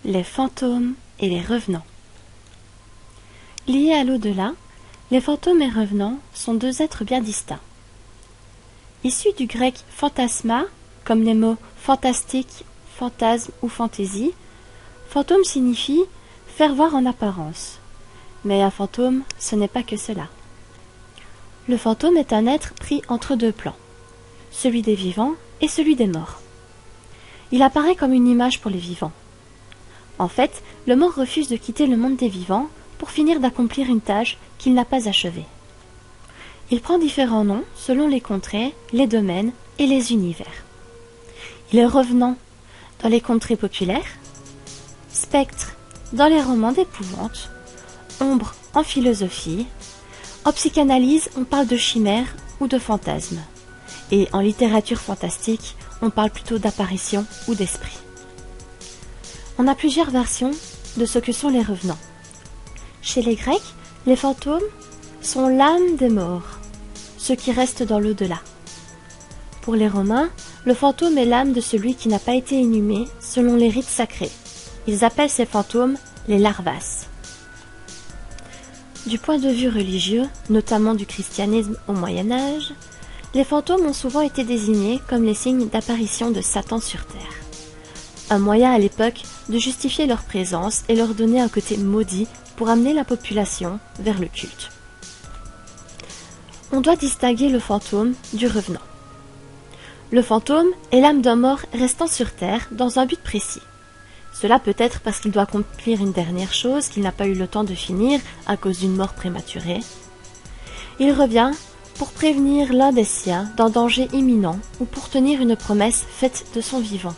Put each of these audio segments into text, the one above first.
Les fantômes et les revenants. Liés à l'au-delà, les fantômes et revenants sont deux êtres bien distincts. Issus du grec phantasma, comme les mots fantastique, fantasme ou fantaisie, fantôme signifie faire voir en apparence. Mais un fantôme, ce n'est pas que cela. Le fantôme est un être pris entre deux plans, celui des vivants et celui des morts. Il apparaît comme une image pour les vivants. En fait, le mort refuse de quitter le monde des vivants pour finir d'accomplir une tâche qu'il n'a pas achevée. Il prend différents noms selon les contrées, les domaines et les univers. Il est revenant dans les contrées populaires, spectre dans les romans d'épouvante, ombre en philosophie, en psychanalyse on parle de chimères ou de fantasmes, et en littérature fantastique on parle plutôt d'apparition ou d'esprit. On a plusieurs versions de ce que sont les revenants. Chez les Grecs, les fantômes sont l'âme des morts, ceux qui restent dans l'au-delà. Pour les Romains, le fantôme est l'âme de celui qui n'a pas été inhumé selon les rites sacrés. Ils appellent ces fantômes les larvas. Du point de vue religieux, notamment du christianisme au Moyen Âge, les fantômes ont souvent été désignés comme les signes d'apparition de Satan sur Terre. Un moyen à l'époque de justifier leur présence et leur donner un côté maudit pour amener la population vers le culte. On doit distinguer le fantôme du revenant. Le fantôme est l'âme d'un mort restant sur Terre dans un but précis. Cela peut être parce qu'il doit accomplir une dernière chose qu'il n'a pas eu le temps de finir à cause d'une mort prématurée. Il revient pour prévenir l'un des siens d'un danger imminent ou pour tenir une promesse faite de son vivant.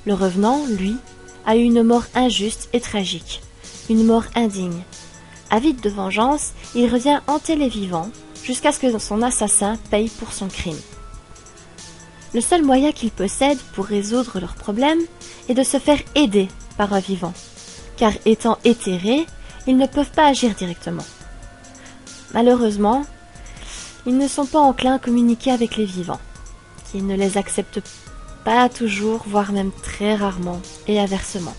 Le revenant, lui, a eu une mort injuste et tragique, une mort indigne. Avide de vengeance, il revient hanter les vivants jusqu'à ce que son assassin paye pour son crime. Le seul moyen qu'il possède pour résoudre leurs problèmes est de se faire aider par un vivant, car étant éthérés, ils ne peuvent pas agir directement. Malheureusement, ils ne sont pas enclins à communiquer avec les vivants, qui ne les acceptent pas toujours, voire même très rarement, et inversement.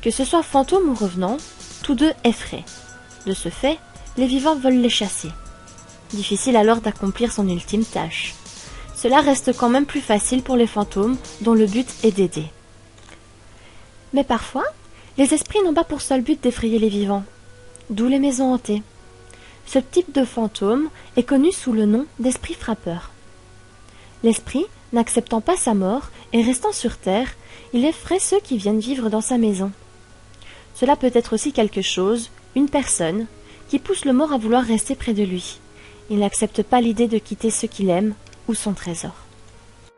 Que ce soit fantôme ou revenant, tous deux effraient. De ce fait, les vivants veulent les chasser. Difficile alors d'accomplir son ultime tâche. Cela reste quand même plus facile pour les fantômes dont le but est d'aider. Mais parfois, les esprits n'ont pas pour seul but d'effrayer les vivants, d'où les maisons hantées. Ce type de fantôme est connu sous le nom d'esprit frappeur. L'esprit, n'acceptant pas sa mort et restant sur terre, il effraie ceux qui viennent vivre dans sa maison. Cela peut être aussi quelque chose, une personne, qui pousse le mort à vouloir rester près de lui. Il n'accepte pas l'idée de quitter ceux qu'il aime ou son trésor.